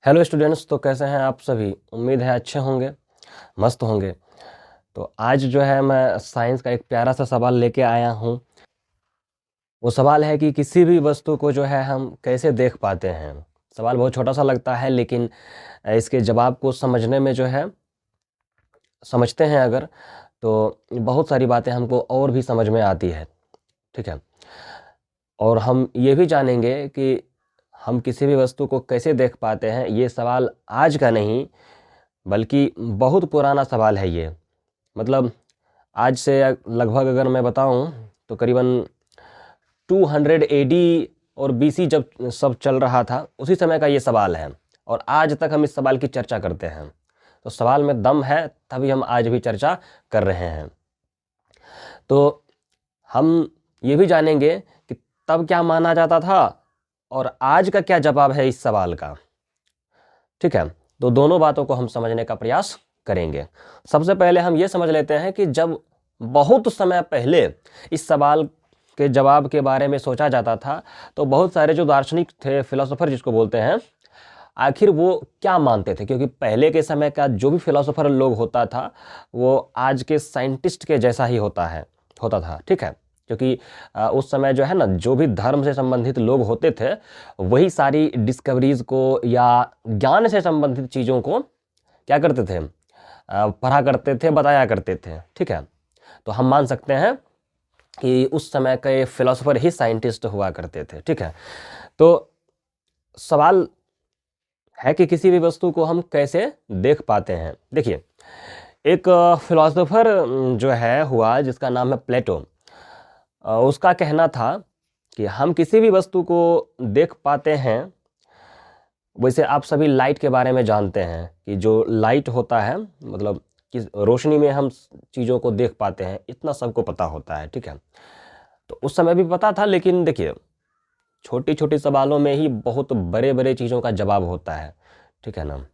Hello students, तो कैसे हैं आप सभी। उम्मीद है अच्छे होंगे, मस्त होंगे। तो आज जो है मैं साइंस का एक प्यारा सा सवाल लेके आया हूँ। वो सवाल है कि किसी भी वस्तु को जो है हम कैसे देख पाते हैं। सवाल बहुत छोटा सा लगता है, लेकिन इसके जवाब को समझने में जो है, समझते हैं अगर, तो बहुत सारी बातें हमको और भी समझ में आती है। ठीक है। और हम ये भी जानेंगे कि हम किसी भी वस्तु को कैसे देख पाते हैं। ये सवाल आज का नहीं, बल्कि बहुत पुराना सवाल है ये। मतलब आज से लगभग अगर मैं बताऊं तो करीबन 200 एडी और बीसी जब सब चल रहा था, उसी समय का ये सवाल है। और आज तक हम इस सवाल की चर्चा करते हैं। तो सवाल में दम है, तभी हम आज भी चर्चा कर रहे हैं। तो हम ये भी जानेंगे कि तब क्या माना जाता था और आज का क्या जवाब है इस सवाल का। ठीक है। तो दोनों बातों को हम समझने का प्रयास करेंगे। सबसे पहले हम ये समझ लेते हैं कि जब बहुत समय पहले इस सवाल के जवाब के बारे में सोचा जाता था, तो बहुत सारे जो दार्शनिक थे, फिलोसोफर जिसको बोलते हैं, आखिर वो क्या मानते थे। क्योंकि पहले के समय का जो भी फिलोसोफर लोग होता था, वो आज के साइंटिस्ट के जैसा ही होता था। ठीक है। क्योंकि उस समय जो है ना, जो भी धर्म से संबंधित लोग होते थे, वही सारी डिस्कवरीज को या ज्ञान से संबंधित चीज़ों को क्या करते थे, पढ़ा करते थे, बताया करते थे। ठीक है। तो हम मान सकते हैं कि उस समय के फिलोसोफर ही साइंटिस्ट हुआ करते थे। ठीक है। तो सवाल है कि किसी भी वस्तु को हम कैसे देख पाते हैं। देखिए, एक फिलोसोफर जो है हुआ, जिसका नाम है प्लेटो। उसका कहना था कि हम किसी भी वस्तु को देख पाते हैं। वैसे आप सभी लाइट के बारे में जानते हैं कि जो लाइट होता है, मतलब कि रोशनी में हम चीज़ों को देख पाते हैं, इतना सबको पता होता है। ठीक है। तो उस समय भी पता था, लेकिन देखिए, छोटी छोटी सवालों में ही बहुत बड़े बड़े चीज़ों का जवाब होता है। ठीक है ना।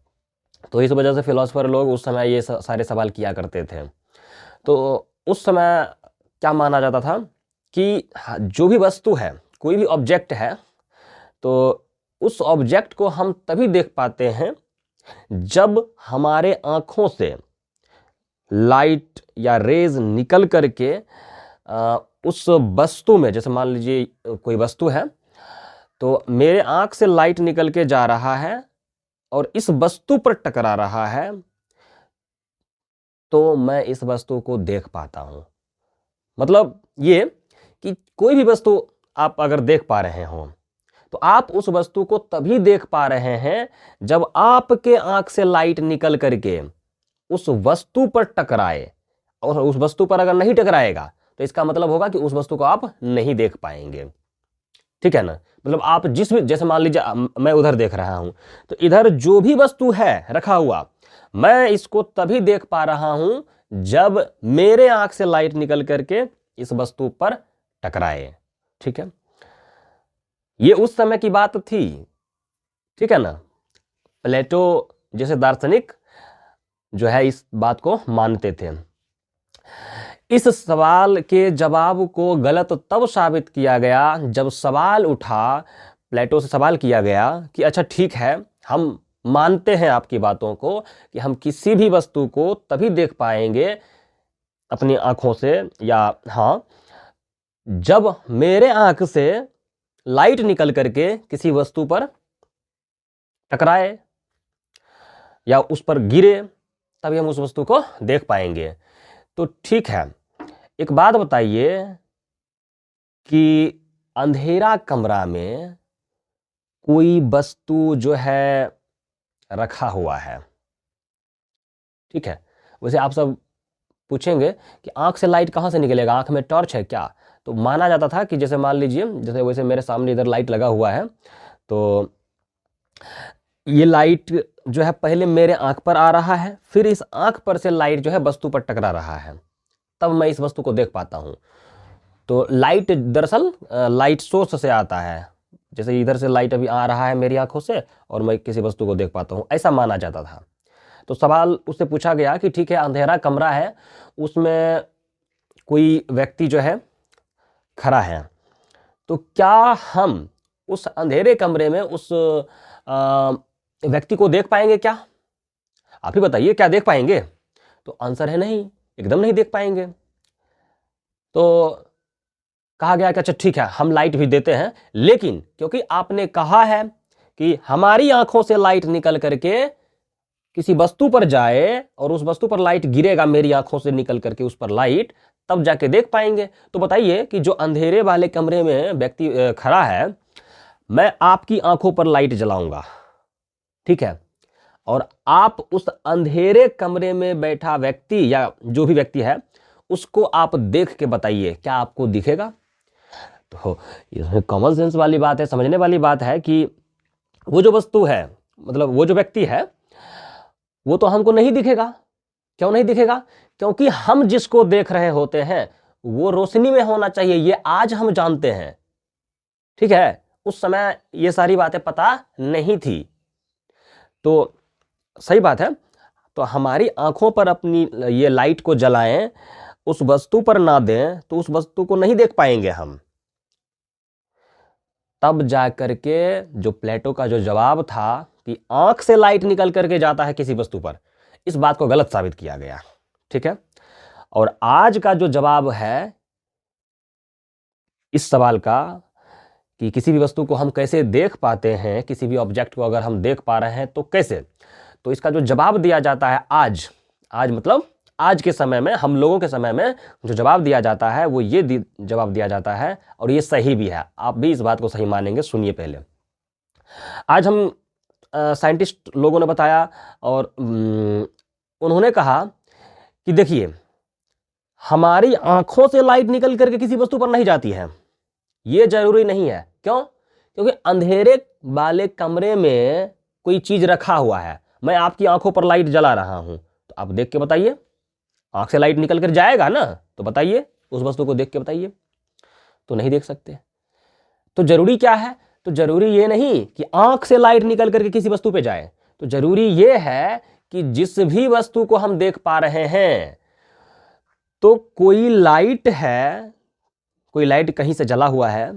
तो इस वजह से फिलोसफर लोग उस समय ये सारे सवाल किया करते थे। तो उस समय क्या माना जाता था कि जो भी वस्तु है, कोई भी ऑब्जेक्ट है, तो उस ऑब्जेक्ट को हम तभी देख पाते हैं जब हमारे आँखों से लाइट या रेज निकल करके उस वस्तु में, जैसे मान लीजिए कोई वस्तु है, तो मेरे आँख से लाइट निकल के जा रहा है और इस वस्तु पर टकरा रहा है, तो मैं इस वस्तु को देख पाता हूं। मतलब ये कि कोई भी वस्तु आप अगर देख पा रहे हो, तो आप उस वस्तु को तभी देख पा रहे हैं जब आपके आंख से लाइट निकल करके उस वस्तु पर टकराए। और उस वस्तु पर अगर नहीं टकराएगा, तो इसका मतलब होगा कि उस वस्तु को आप नहीं देख पाएंगे। ठीक है ना। मतलब आप जिस भी, जैसे मान लीजिए मैं उधर देख रहा हूं, तो इधर जो भी वस्तु है रखा हुआ, मैं इसको तभी देख पा रहा हूं जब मेरे आंख से लाइट निकल करके इस वस्तु पर टकराए। ठीक है। ये उस समय की बात थी। ठीक है ना। प्लेटो जैसे दार्शनिक जो है इस बात को मानते थे। इस सवाल के जवाब को गलत तब साबित किया गया जब सवाल उठा, प्लेटो से सवाल किया गया कि अच्छा ठीक है, हम मानते हैं आपकी बातों को कि हम किसी भी वस्तु को तभी देख पाएंगे अपनी आंखों से, या हाँ, जब मेरे आंख से लाइट निकल करके किसी वस्तु पर टकराए या उस पर गिरे, तभी हम उस वस्तु को देख पाएंगे। तो ठीक है, एक बात बताइए कि अंधेरा कमरा में कोई वस्तु जो है रखा हुआ है। ठीक है। वैसे आप सब पूछेंगे कि आंख से लाइट कहाँ से निकलेगा, आंख में टॉर्च है क्या। तो माना जाता था कि जैसे मान लीजिए, जैसे वैसे मेरे सामने इधर लाइट लगा हुआ है, तो ये लाइट जो है पहले मेरे आंख पर आ रहा है, फिर इस आंख पर से लाइट जो है वस्तु पर टकरा रहा है, तब मैं इस वस्तु को देख पाता हूँ। तो लाइट दरअसल लाइट सोर्स से आता है। जैसे इधर से लाइट अभी आ रहा है मेरी आंखों से, और मैं किसी वस्तु को देख पाता हूँ, ऐसा माना जाता था। तो सवाल उससे पूछा गया कि ठीक है, अंधेरा कमरा है, उसमें कोई व्यक्ति जो है खड़ा है, तो क्या हम उस अंधेरे कमरे में उस व्यक्ति को देख पाएंगे क्या? आप ही बताइए, क्या देख पाएंगे? तो आंसर है नहीं, एकदम नहीं देख पाएंगे। तो कहा गया कि अच्छा ठीक है, हम लाइट भी देते हैं, लेकिन क्योंकि आपने कहा है कि हमारी आंखों से लाइट निकल करके किसी वस्तु पर जाए और उस वस्तु पर लाइट गिरेगा, मेरी आंखों से निकल करके उस पर लाइट, तब जाके देख पाएंगे। तो बताइए कि जो अंधेरे वाले कमरे में व्यक्ति खड़ा है, मैं आपकी आंखों पर लाइट जलाऊंगा, ठीक है, और आप उस अंधेरे कमरे में बैठा व्यक्ति या जो भी व्यक्ति है उसको आप देख के बताइए, क्या आपको दिखेगा? तो इसमें कॉमन सेंस वाली बात है, समझने वाली बात है कि वो जो वस्तु है, मतलब वो जो व्यक्ति है, वो तो हमको नहीं दिखेगा। क्यों नहीं दिखेगा? क्योंकि हम जिसको देख रहे होते हैं वो रोशनी में होना चाहिए, ये आज हम जानते हैं, ठीक है। उस समय ये सारी बातें पता नहीं थी। तो सही बात है, तो हमारी आंखों पर अपनी ये लाइट को जलाएं, उस वस्तु पर ना दें, तो उस वस्तु को नहीं देख पाएंगे हम। तब जाकर के जो प्लेटो का जो जवाब था कि आंख से लाइट निकल करके जाता है किसी वस्तु पर, इस बात को गलत साबित किया गया, ठीक है। और आज का जो जवाब है इस सवाल का कि किसी भी वस्तु को हम कैसे देख पाते हैं, किसी भी ऑब्जेक्ट को अगर हम देख पा रहे हैं तो कैसे, तो इसका जो जवाब दिया जाता है आज मतलब आज के समय में, हम लोगों के समय में जो जवाब दिया जाता है वो ये जवाब दिया जाता है, और ये सही भी है। आप भी इस बात को सही मानेंगे। सुनिए, पहले आज हम साइंटिस्ट लोगों ने बताया और उन्होंने कहा कि देखिए, हमारी आंखों से लाइट निकल करके किसी वस्तु पर नहीं जाती है, ये जरूरी नहीं है। क्यों? क्योंकि अंधेरे वाले कमरे में कोई चीज रखा हुआ है, मैं आपकी आंखों पर लाइट जला रहा हूं, तो आप देख के बताइए, आंख से लाइट निकल कर जाएगा ना? तो बताइए, उस वस्तु को देख के बताइए। तो नहीं देख सकते। तो जरूरी क्या है? तो जरूरी ये नहीं कि आंख से लाइट निकल करके किसी वस्तु पे जाए, तो जरूरी ये है कि जिस भी वस्तु को हम देख पा रहे हैं, तो कोई लाइट है, कोई लाइट कहीं से जला हुआ है,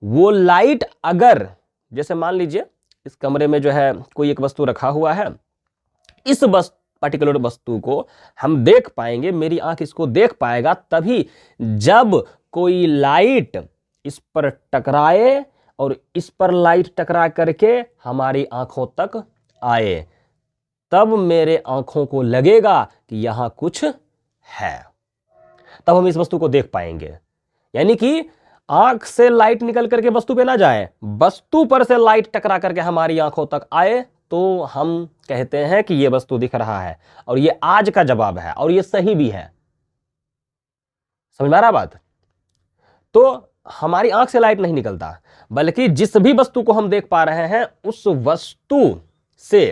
वो लाइट अगर, जैसे मान लीजिए इस कमरे में जो है कोई एक वस्तु रखा हुआ है, इस पर्टिकुलर वस्तु को हम देख पाएंगे, मेरी आंख इसको देख पाएगा तभी जब कोई लाइट इस पर टकराए और इस पर लाइट टकरा करके हमारी आंखों तक आए, तब मेरे आंखों को लगेगा कि यहां कुछ है, तब हम इस वस्तु को देख पाएंगे। यानी कि आंख से लाइट निकल करके वस्तु पे ना जाए, वस्तु पर से लाइट टकरा करके हमारी आंखों तक आए, तो हम कहते हैं कि यह वस्तु दिख रहा है। और यह आज का जवाब है, और यह सही भी है। समझ में आ रहा बात? तो हमारी आंख से लाइट नहीं निकलता, बल्कि जिस भी वस्तु को हम देख पा रहे हैं उस वस्तु से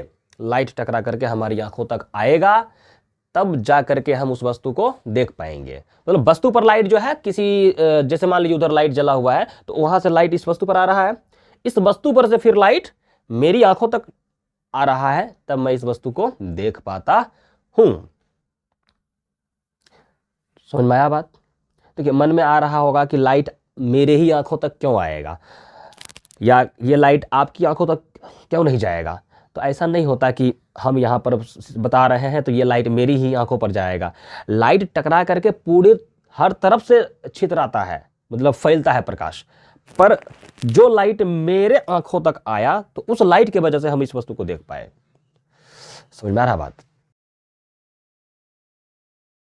लाइट टकरा करके हमारी आंखों तक आएगा, तब जा करके हम उस वस्तु को देख पाएंगे। मतलब वस्तु पर लाइट जो है किसी, जैसे मान लीजिए उधर लाइट जला हुआ है, तो वहां से लाइट इस वस्तु पर आ रहा है, इस वस्तु पर से फिर लाइट मेरी आंखों तक आ रहा है, तब मैं इस वस्तु को देख पाता हूं। समझ में आया बात? देखिए, मन में आ रहा होगा कि लाइट मेरे ही आंखों तक क्यों आएगा, या ये लाइट आपकी आंखों तक क्यों नहीं जाएगा? तो ऐसा नहीं होता कि हम यहाँ पर बता रहे हैं तो ये लाइट मेरी ही आंखों पर जाएगा। लाइट टकरा करके पूरे हर तरफ से छितराता है, मतलब फैलता है प्रकाश, पर जो लाइट मेरे आंखों तक आया, तो उस लाइट के वजह से हम इस वस्तु को देख पाए। समझ में आ रहा बात?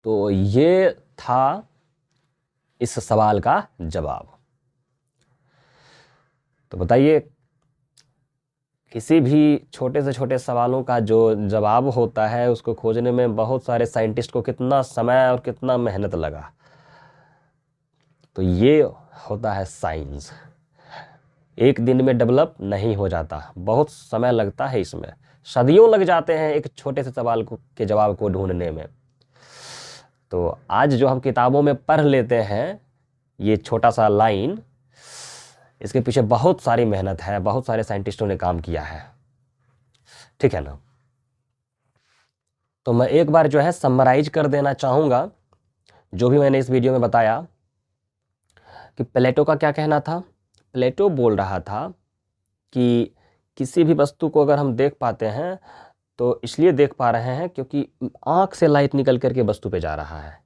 तो ये था इस सवाल का जवाब। तो बताइए, किसी भी छोटे से छोटे सवालों का जो जवाब होता है उसको खोजने में बहुत सारे साइंटिस्ट को कितना समय और कितना मेहनत लगा। तो ये होता है साइंस। एक दिन में डेवलप नहीं हो जाता, बहुत समय लगता है, इसमें सदियों लग जाते हैं एक छोटे से सवाल के जवाब को ढूंढने में। तो आज जो हम किताबों में पढ़ लेते हैं ये छोटा सा लाइन, इसके पीछे बहुत सारी मेहनत है, बहुत सारे साइंटिस्टों ने काम किया है, ठीक है ना। तो मैं एक बार जो है समराइज कर देना चाहूँगा जो भी मैंने इस वीडियो में बताया कि प्लेटो का क्या कहना था। प्लेटो बोल रहा था कि किसी भी वस्तु को अगर हम देख पाते हैं तो इसलिए देख पा रहे हैं क्योंकि आँख से लाइट निकल कर के वस्तु पे जा रहा है।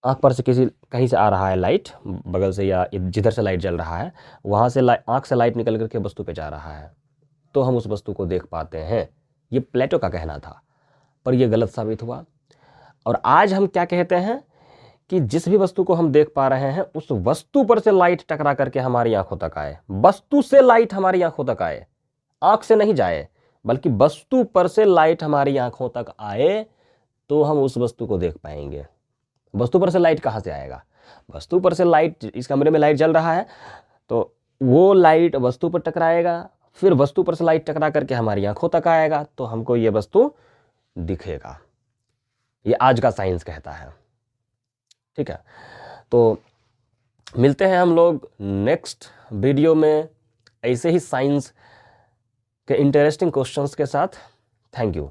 आँख पर से कहीं से आ रहा है लाइट, बगल से या जिधर से लाइट जल रहा है वहाँ से आँख से लाइट निकल कर के वस्तु पे जा रहा है, तो हम उस वस्तु को देख पाते हैं। ये प्लेटो का कहना था, पर यह गलत साबित हुआ। और आज हम क्या कहते हैं कि जिस भी वस्तु को हम देख पा रहे हैं उस वस्तु पर से लाइट टकरा करके हमारी आंखों तक आए, वस्तु से लाइट हमारी आंखों तक आए, आंख से नहीं जाए, बल्कि वस्तु पर से लाइट हमारी आंखों तक आए तो हम उस वस्तु को देख पाएंगे। वस्तु पर से लाइट कहाँ से आएगा? वस्तु पर से लाइट, इस कमरे में लाइट जल रहा है तो वो लाइट वस्तु पर टकराएगा, फिर वस्तु पर से लाइट टकरा करके हमारी आंखों तक आएगा तो हमको ये वस्तु दिखेगा। ये आज का साइंस कहता है। ठीक है, तो मिलते हैं हम लोग नेक्स्ट वीडियो में ऐसे ही साइंस के इंटरेस्टिंग क्वेश्चंस के साथ। Thank you.